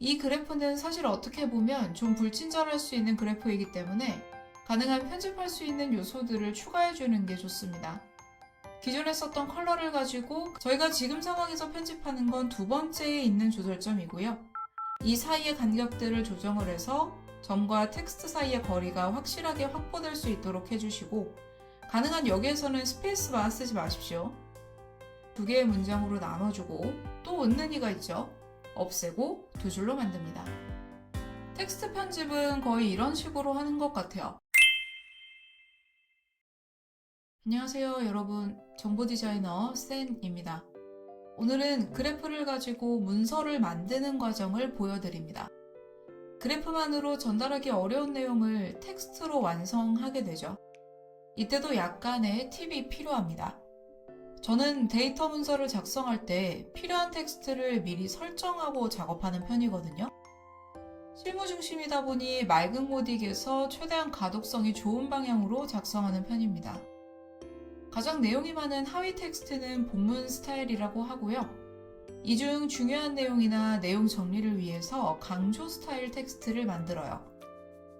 이 그래프는 사실 어떻게 보면 좀 불친절할 수 있는 그래프이기 때문에 가능한 편집할 수 있는 요소들을 추가해주는 게 좋습니다. 기존에 썼던 컬러를 가지고 저희가 지금 상황에서 편집하는 건 두 번째에 있는 조절점이고요. 이 사이의 간격들을 조정을 해서 점과 텍스트 사이의 거리가 확실하게 확보될 수 있도록 해주시고, 가능한 여기에서는 스페이스바 쓰지 마십시오. 두 개의 문장으로 나눠주고 또 은는이가 있죠. 없애고 두 줄로 만듭니다. 텍스트 편집은 거의 이런 식으로 하는 것 같아요. 안녕하세요 여러분, 정보 디자이너 센입니다. 오늘은 그래프를 가지고 문서를 만드는 과정을 보여드립니다. 그래프만으로 전달하기 어려운 내용을 텍스트로 완성하게 되죠. 이때도 약간의 팁이 필요합니다. 저는 데이터 문서를 작성할 때 필요한 텍스트를 미리 설정하고 작업하는 편이거든요. 실무 중심이다 보니 맑은 모딕에서 최대한 가독성이 좋은 방향으로 작성하는 편입니다. 가장 내용이 많은 하위 텍스트는 본문 스타일이라고 하고요. 이 중 중요한 내용이나 내용 정리를 위해서 강조 스타일 텍스트를 만들어요.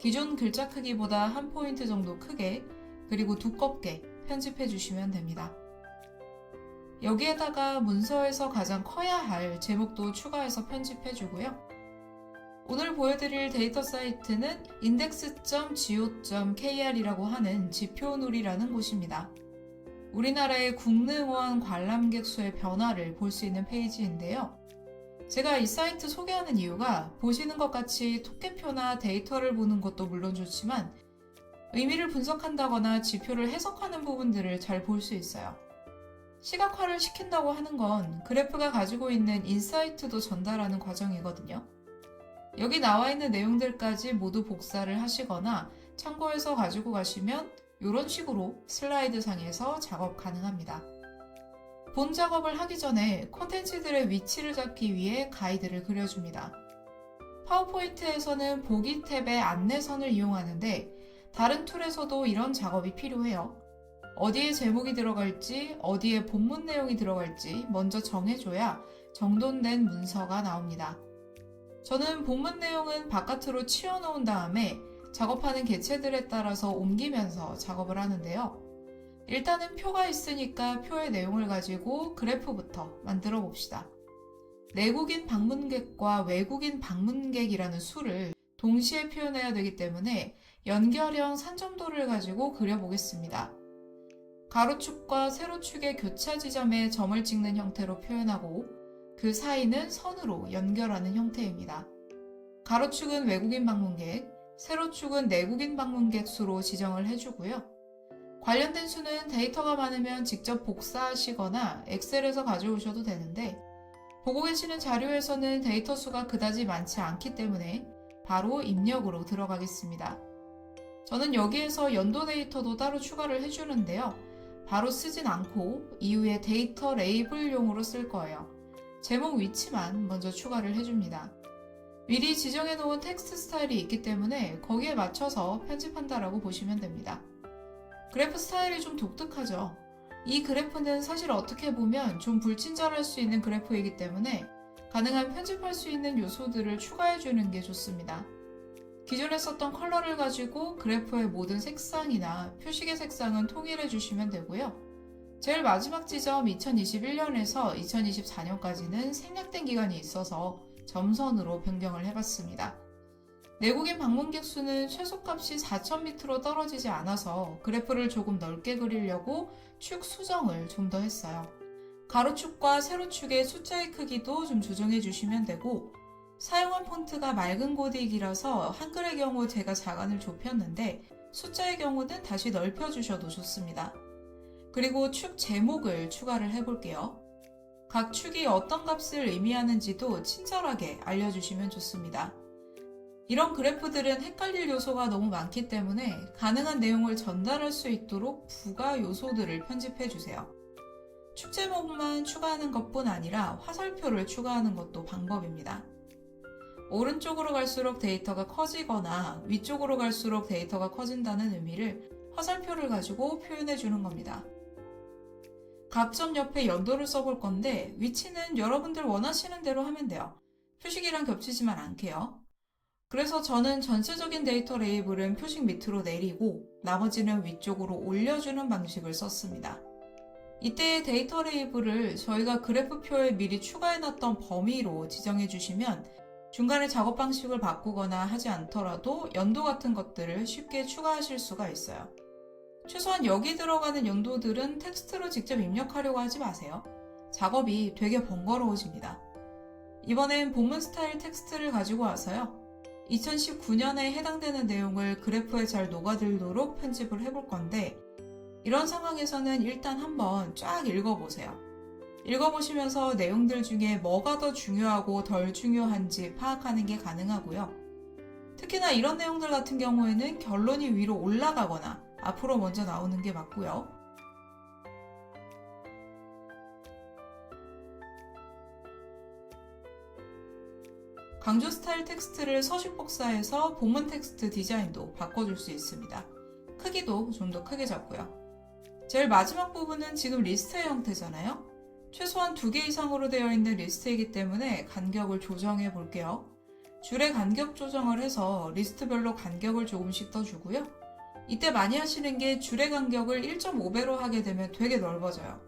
기존 글자 크기보다 한 포인트 정도 크게, 그리고 두껍게 편집해 주시면 됩니다. 여기에다가 문서에서 가장 커야 할 제목도 추가해서 편집해 주고요. 오늘 보여드릴 데이터 사이트는 index.go.kr이라고 하는 지표놀이라는 곳입니다. 우리나라의 국능원 관람객 수의 변화를 볼 수 있는 페이지인데요. 제가 이 사이트 소개하는 이유가 보시는 것 같이 토끼표나 데이터를 보는 것도 물론 좋지만 의미를 분석한다거나 지표를 해석하는 부분들을 잘 볼 수 있어요. 시각화를 시킨다고 하는 건 그래프가 가지고 있는 인사이트도 전달하는 과정이거든요. 여기 나와 있는 내용들까지 모두 복사를 하시거나 참고해서 가지고 가시면 이런 식으로 슬라이드 상에서 작업 가능합니다. 본 작업을 하기 전에 콘텐츠들의 위치를 잡기 위해 가이드를 그려줍니다. 파워포인트에서는 보기 탭의 안내선을 이용하는데 다른 툴에서도 이런 작업이 필요해요. 어디에 제목이 들어갈지, 어디에 본문 내용이 들어갈지 먼저 정해줘야 정돈된 문서가 나옵니다. 저는 본문 내용은 바깥으로 치워놓은 다음에 작업하는 개체들에 따라서 옮기면서 작업을 하는데요. 일단은 표가 있으니까 표의 내용을 가지고 그래프부터 만들어 봅시다. 내국인 방문객과 외국인 방문객이라는 수를 동시에 표현해야 되기 때문에 연결형 산점도를 가지고 그려보겠습니다. 가로축과 세로축의 교차 지점에 점을 찍는 형태로 표현하고 그 사이는 선으로 연결하는 형태입니다. 가로축은 외국인 방문객, 세로축은 내국인 방문객 수로 지정을 해주고요. 관련된 수는 데이터가 많으면 직접 복사하시거나 엑셀에서 가져오셔도 되는데 보고 계시는 자료에서는 데이터 수가 그다지 많지 않기 때문에 바로 입력으로 들어가겠습니다. 저는 여기에서 연도 데이터도 따로 추가를 해주는데요. 바로 쓰진 않고 이후에 데이터 레이블용으로 쓸 거예요. 제목 위치만 먼저 추가를 해줍니다. 미리 지정해 놓은 텍스트 스타일이 있기 때문에 거기에 맞춰서 편집한다라고 보시면 됩니다. 그래프 스타일이 좀 독특하죠. 이 그래프는 사실 어떻게 보면 좀 불친절할 수 있는 그래프이기 때문에 가능한 편집할 수 있는 요소들을 추가해 주는 게 좋습니다. 기존에 썼던 컬러를 가지고 그래프의 모든 색상이나 표식의 색상은 통일해 주시면 되고요. 제일 마지막 지점 2021년에서 2024년까지는 생략된 기간이 있어서 점선으로 변경을 해봤습니다. 내국인 방문객 수는 최소값이 4,000m로 떨어지지 않아서 그래프를 조금 넓게 그리려고 축 수정을 좀 더 했어요. 가로축과 세로축의 숫자의 크기도 좀 조정해 주시면 되고, 사용한 폰트가 맑은 고딕이라서 한글의 경우 제가 자간을 좁혔는데 숫자의 경우는 다시 넓혀주셔도 좋습니다. 그리고 축 제목을 추가를 해볼게요. 각 축이 어떤 값을 의미하는지도 친절하게 알려주시면 좋습니다. 이런 그래프들은 헷갈릴 요소가 너무 많기 때문에 가능한 내용을 전달할 수 있도록 부가 요소들을 편집해주세요. 축 제목만 추가하는 것뿐 아니라 화살표를 추가하는 것도 방법입니다. 오른쪽으로 갈수록 데이터가 커지거나 위쪽으로 갈수록 데이터가 커진다는 의미를 화살표를 가지고 표현해 주는 겁니다. 각 점 옆에 연도를 써볼 건데 위치는 여러분들 원하시는 대로 하면 돼요. 표식이랑 겹치지만 않게요. 그래서 저는 전체적인 데이터 레이블은 표식 밑으로 내리고 나머지는 위쪽으로 올려주는 방식을 썼습니다. 이때 데이터 레이블을 저희가 그래프표에 미리 추가해놨던 범위로 지정해 주시면 중간에 작업 방식을 바꾸거나 하지 않더라도 연도 같은 것들을 쉽게 추가하실 수가 있어요. 최소한 여기 들어가는 연도들은 텍스트로 직접 입력하려고 하지 마세요. 작업이 되게 번거로워집니다. 이번엔 본문 스타일 텍스트를 가지고 와서요. 2019년에 해당되는 내용을 그래프에 잘 녹아들도록 편집을 해볼 건데 이런 상황에서는 일단 한번 쫙 읽어보세요. 읽어보시면서 내용들 중에 뭐가 더 중요하고 덜 중요한지 파악하는 게 가능하고요. 특히나 이런 내용들 같은 경우에는 결론이 위로 올라가거나 앞으로 먼저 나오는 게 맞고요. 강조 스타일 텍스트를 서식 복사해서 본문 텍스트 디자인도 바꿔줄 수 있습니다. 크기도 좀 더 크게 잡고요. 제일 마지막 부분은 지금 리스트의 형태잖아요. 최소한 2개 이상으로 되어 있는 리스트이기 때문에 간격을 조정해 볼게요. 줄의 간격 조정을 해서 리스트별로 간격을 조금씩 더 주고요. 이때 많이 하시는 게 줄의 간격을 1.5배로 하게 되면 되게 넓어져요.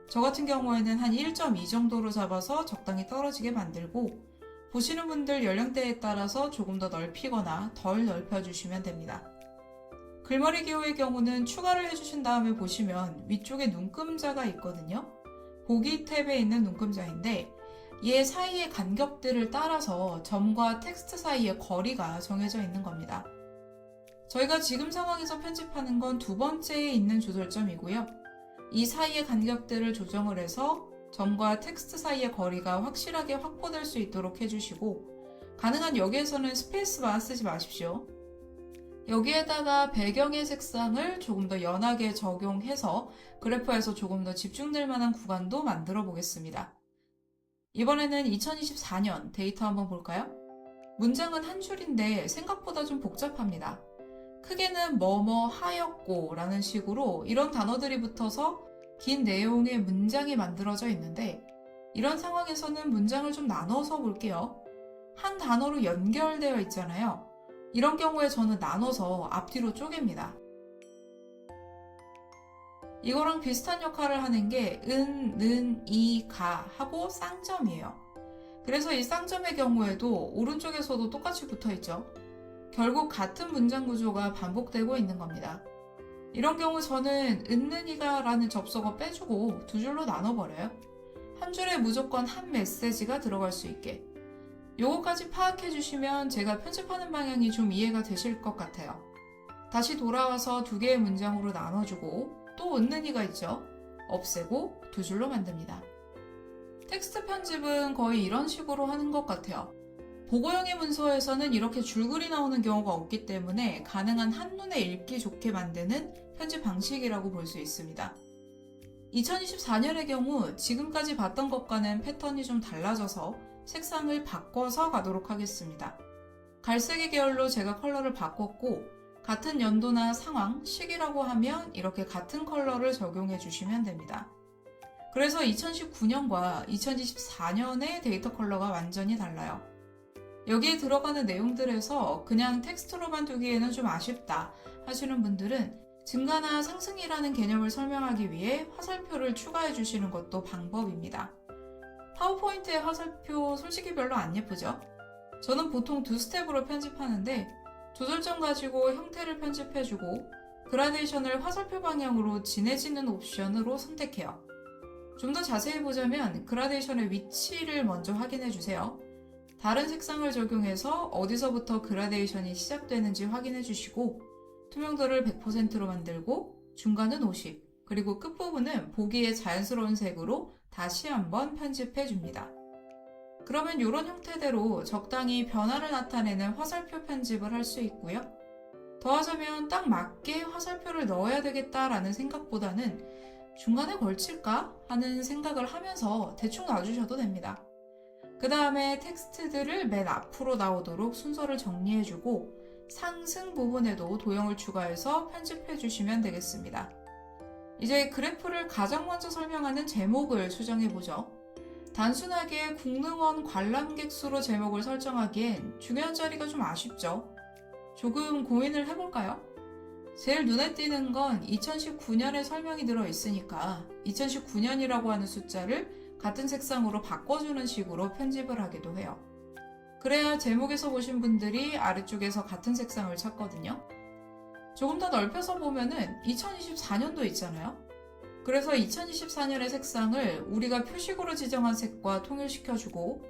저 같은 경우에는 한 1.2 정도로 잡아서 적당히 떨어지게 만들고 보시는 분들 연령대에 따라서 조금 더 넓히거나 덜 넓혀주시면 됩니다. 글머리 기호의 경우는 추가를 해주신 다음에 보시면 위쪽에 눈금자가 있거든요. 보기 탭에 있는 눈금자인데 얘 사이의 간격들을 따라서 점과 텍스트 사이의 거리가 정해져 있는 겁니다. 저희가 지금 상황에서 편집하는 건 2번째에 있는 조절점이고요. 이 사이의 간격들을 조정을 해서 점과 텍스트 사이의 거리가 확실하게 확보될 수 있도록 해주시고 가능한 여기에서는 스페이스바 쓰지 마십시오. 여기에다가 배경의 색상을 조금 더 연하게 적용해서 그래프에서 조금 더 집중될 만한 구간도 만들어 보겠습니다. 이번에는 2024년 데이터 한번 볼까요? 문장은 한 줄인데 생각보다 좀 복잡합니다. 크게는 뭐뭐 하였고 라는 식으로 이런 단어들이 붙어서 긴 내용의 문장이 만들어져 있는데 이런 상황에서는 문장을 좀 나눠서 볼게요. 한 단어로 연결되어 있잖아요. 이런 경우에 저는 나눠서 앞뒤로 쪼갭니다. 이거랑 비슷한 역할을 하는 게 은, 는, 이, 가 하고 쌍점이에요. 그래서 이 쌍점의 경우에도 오른쪽에서도 똑같이 붙어있죠. 결국 같은 문장 구조가 반복되고 있는 겁니다. 이런 경우 저는 은는이가 라는 접속어 빼주고 2줄로 나눠버려요. 한 줄에 무조건 한 메시지가 들어갈 수 있게. 요거까지 파악해 주시면 제가 편집하는 방향이 좀 이해가 되실 것 같아요. 다시 돌아와서 2개의 문장으로 나눠주고 또 은는이가 있죠. 없애고 2줄로 만듭니다. 텍스트 편집은 거의 이런 식으로 하는 것 같아요. 보고형의 문서에서는 이렇게 줄글이 나오는 경우가 없기 때문에 가능한 한눈에 읽기 좋게 만드는 편집 방식이라고 볼 수 있습니다. 2024년의 경우 지금까지 봤던 것과는 패턴이 좀 달라져서 색상을 바꿔서 가도록 하겠습니다. 갈색의 계열로 제가 컬러를 바꿨고 같은 연도나 상황, 시기라고 하면 이렇게 같은 컬러를 적용해 주시면 됩니다. 그래서 2019년과 2024년의 데이터 컬러가 완전히 달라요. 여기에 들어가는 내용들에서 그냥 텍스트로만 두기에는 좀 아쉽다 하시는 분들은 증가나 상승이라는 개념을 설명하기 위해 화살표를 추가해 주시는 것도 방법입니다. 파워포인트의 화살표 솔직히 별로 안 예쁘죠? 저는 보통 2스텝으로 편집하는데 조절점 가지고 형태를 편집해주고 그라데이션을 화살표 방향으로 진해지는 옵션으로 선택해요. 좀 더 자세히 보자면 그라데이션의 위치를 먼저 확인해주세요. 다른 색상을 적용해서 어디서부터 그라데이션이 시작되는지 확인해주시고 투명도를 100%로 만들고 중간은 50, 그리고 끝부분은 보기에 자연스러운 색으로 다시 한번 편집해줍니다. 그러면 이런 형태대로 적당히 변화를 나타내는 화살표 편집을 할 수 있고요. 더하자면 딱 맞게 화살표를 넣어야 되겠다라는 생각보다는 중간에 걸칠까 하는 생각을 하면서 대충 놔주셔도 됩니다. 그 다음에 텍스트들을 맨 앞으로 나오도록 순서를 정리해주고 상승 부분에도 도형을 추가해서 편집해주시면 되겠습니다. 이제 그래프를 가장 먼저 설명하는 제목을 수정해보죠. 단순하게 국능원 관람객 수로 제목을 설정하기엔 중요한 자리가 좀 아쉽죠. 조금 고민을 해볼까요? 제일 눈에 띄는 건 2019년에 설명이 들어 있으니까 2019년이라고 하는 숫자를 같은 색상으로 바꿔주는 식으로 편집을 하기도 해요. 그래야 제목에서 보신 분들이 아래쪽에서 같은 색상을 찾거든요. 조금 더 넓혀서 보면은 2024년도 있잖아요. 그래서 2024년의 색상을 우리가 표식으로 지정한 색과 통일시켜주고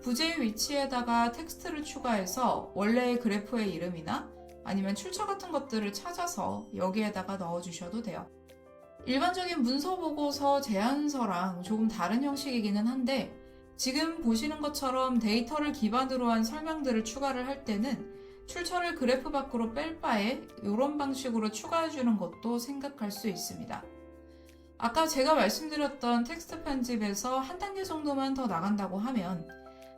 부제의 위치에다가 텍스트를 추가해서 원래의 그래프의 이름이나 아니면 출처 같은 것들을 찾아서 여기에다가 넣어주셔도 돼요. 일반적인 문서 보고서 제안서랑 조금 다른 형식이기는 한데 지금 보시는 것처럼 데이터를 기반으로 한 설명들을 추가를 할 때는 출처를 그래프 밖으로 뺄 바에 이런 방식으로 추가해주는 것도 생각할 수 있습니다. 아까 제가 말씀드렸던 텍스트 편집에서 한 단계 정도만 더 나간다고 하면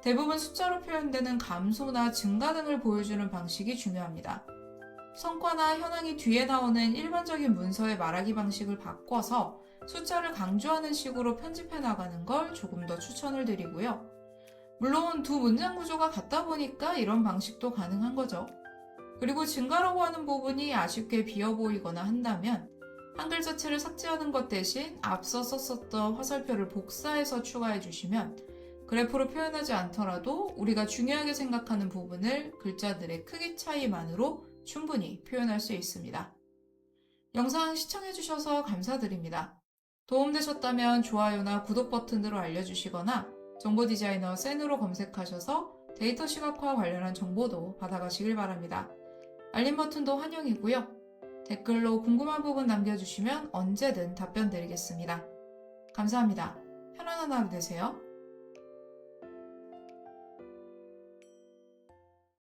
대부분 숫자로 표현되는 감소나 증가 등을 보여주는 방식이 중요합니다. 성과나 현황이 뒤에 나오는 일반적인 문서의 말하기 방식을 바꿔서 숫자를 강조하는 식으로 편집해 나가는 걸 조금 더 추천을 드리고요. 물론 두 문장 구조가 같다 보니까 이런 방식도 가능한 거죠. 그리고 증가라고 하는 부분이 아쉽게 비어 보이거나 한다면 한글 자체를 삭제하는 것 대신 앞서 썼었던 화살표를 복사해서 추가해 주시면 그래프로 표현하지 않더라도 우리가 중요하게 생각하는 부분을 글자들의 크기 차이만으로 충분히 표현할 수 있습니다. 영상 시청해주셔서 감사드립니다. 도움되셨다면 좋아요나 구독 버튼으로 알려주시거나 정보디자이너 센으로 검색하셔서 데이터 시각화 관련한 정보도 받아가시길 바랍니다. 알림 버튼도 환영이고요. 댓글로 궁금한 부분 남겨주시면 언제든 답변 드리겠습니다. 감사합니다. 편안한 하루 되세요.